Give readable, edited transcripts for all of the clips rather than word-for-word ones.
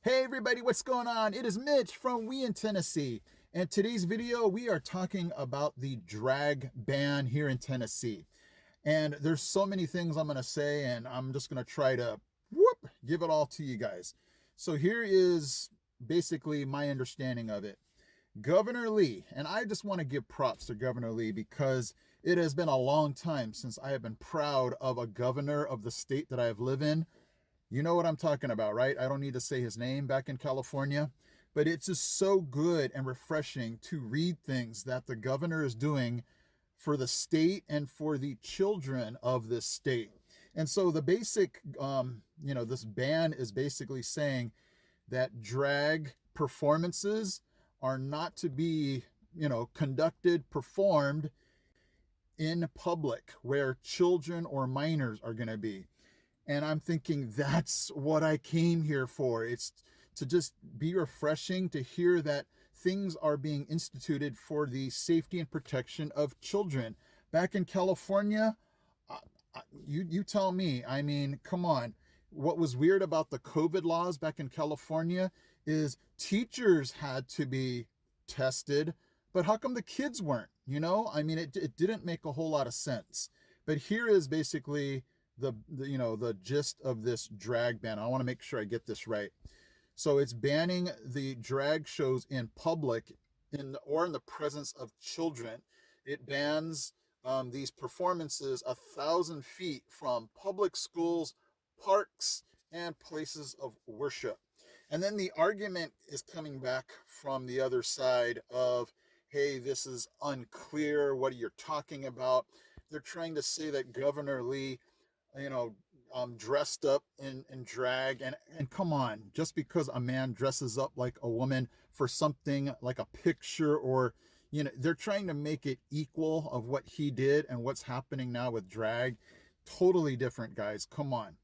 Hey everybody, what's going on? It is Mitch from We in Tennessee. And today's video, we are talking about the drag ban here in Tennessee. And there's so many things I'm going to say, and I'm just going to try to give it all to you guys. So here is basically my understanding of it. Governor Lee, and I just want to give props to Governor Lee because it has been a long time since I have been proud of a governor of the state that I have lived in. You know what I'm talking about, right? I don't need to say his name back in California, but it's just so good and refreshing to read things that the governor is doing for the state and for the children of this state. And so the basic, this ban is basically saying that drag performances are not to be, conducted, performed in public where children or minors are going to be. And I'm thinking that's what I came here for. It's to just be refreshing to hear that things are being instituted for the safety and protection of children. Back in California, you tell me. I mean, come on. What was weird about the COVID laws back in California is teachers had to be tested, but how come the kids weren't? I mean, it didn't make a whole lot of sense. But here is basically the gist of this drag ban. I want to make sure I get this right. So it's banning the drag shows in public or in the presence of children. It bans these performances 1,000 feet from public schools, parks, and places of worship. And then the argument is coming back from the other side of, hey, this is unclear. What are you talking about? They're trying to say that Governor Lee dressed up in drag. And come on, just because a man dresses up like a woman for something like a picture or, they're trying to make it equal of what he did and what's happening now with drag. Totally different, guys. Come on.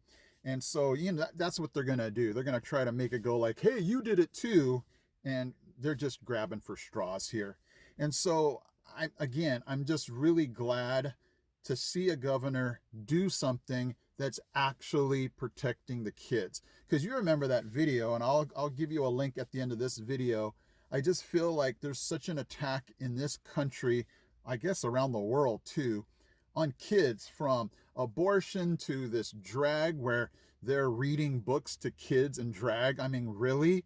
And so, that's what they're going to do. They're going to try to make it go like, hey, you did it too. And they're just grabbing for straws here. And so, I'm just really glad to see a governor do something that's actually protecting the kids. Because you remember that video, and I'll give you a link at the end of this video. I just feel like there's such an attack in this country, I guess around the world too, on kids, from abortion to this drag where they're reading books to kids and drag. I mean, really?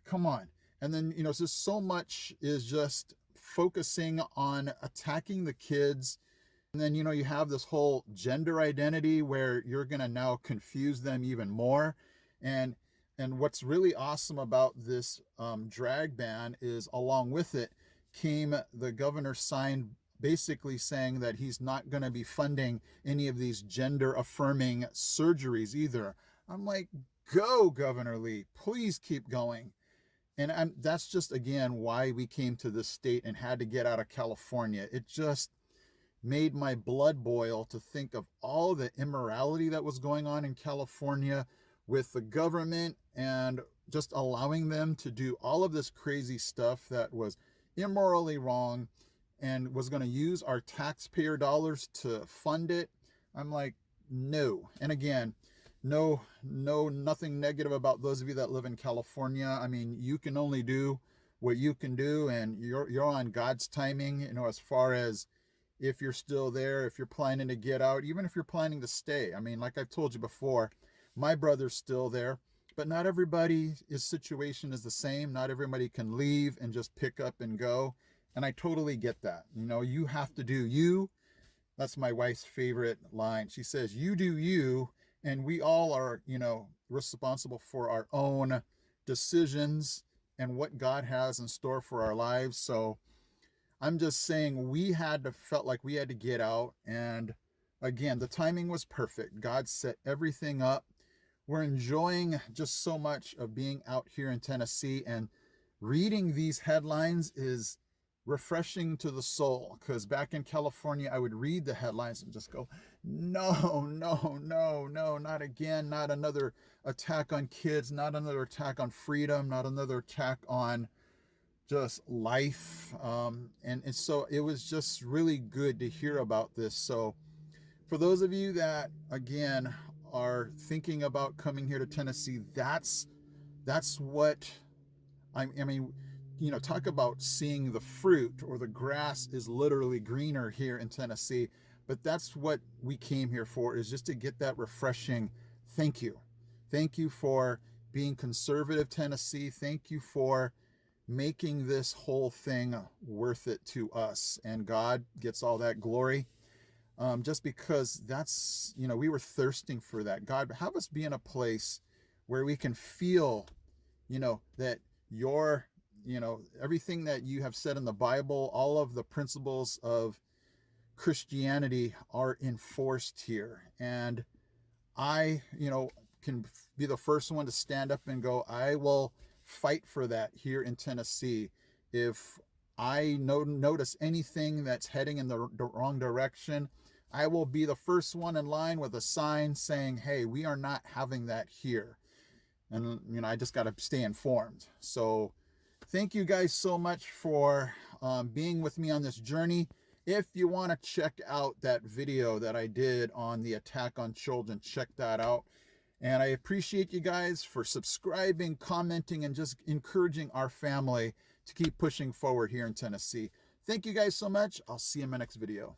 Come on. And then, just so much is just focusing on attacking the kids. And then, you have this whole gender identity where you're going to now confuse them even more. And what's really awesome about this drag ban is along with it came the governor signed basically saying that he's not going to be funding any of these gender affirming surgeries either. I'm like, go, Governor Lee, please keep going. And that's just, again, why we came to this state and had to get out of California. It just made my blood boil to think of all the immorality that was going on in California with the government and just allowing them to do all of this crazy stuff that was immorally wrong and was going to use our taxpayer dollars to fund it. I'm like, no. And again, nothing negative about those of you that live in California. I mean, you can only do what you can do, and you're on God's timing, as far as if you're still there, if you're planning to get out, even if you're planning to stay. I mean, like I've told you before, my brother's still there, but not everybody's situation is the same. Not everybody can leave and just pick up and go. And I totally get that. You have to do you. That's my wife's favorite line. She says, you do you, and we all are, responsible for our own decisions and what God has in store for our lives. So I'm just saying felt like we had to get out. And again, the timing was perfect. God set everything up. We're enjoying just so much of being out here in Tennessee, and reading these headlines is refreshing to the soul, because back in California, I would read the headlines and just go, no, no, no, no, not again, not another attack on kids, not another attack on freedom, not another attack on just life. And so it was just really good to hear about this. So for those of you that, again, are thinking about coming here to Tennessee, that's that's what I mean, you know, talk about seeing the fruit, or the grass is literally greener here in Tennessee. But that's what we came here for, is just to get that refreshing thank you. Thank you for being conservative, Tennessee. Thank you for making this whole thing worth it to us. And God gets all that glory. Just because that's, you know, we were thirsting for that. God, have us be in a place where we can feel, you know, that your, you know, everything that you have said in the Bible, all of the principles of Christianity are enforced here. And I, you know, can be the first one to stand up and go, I will fight for that here in Tennessee. If I notice anything that's heading in the wrong direction, I will be the first one in line with a sign saying, hey, we are not having that here. And, you know, I just got to stay informed. So thank you guys so much for being with me on this journey. If you want to check out that video that I did on the attack on children, check that out. And I appreciate you guys for subscribing, commenting, and just encouraging our family to keep pushing forward here in Tennessee. Thank you guys so much. I'll see you in my next video.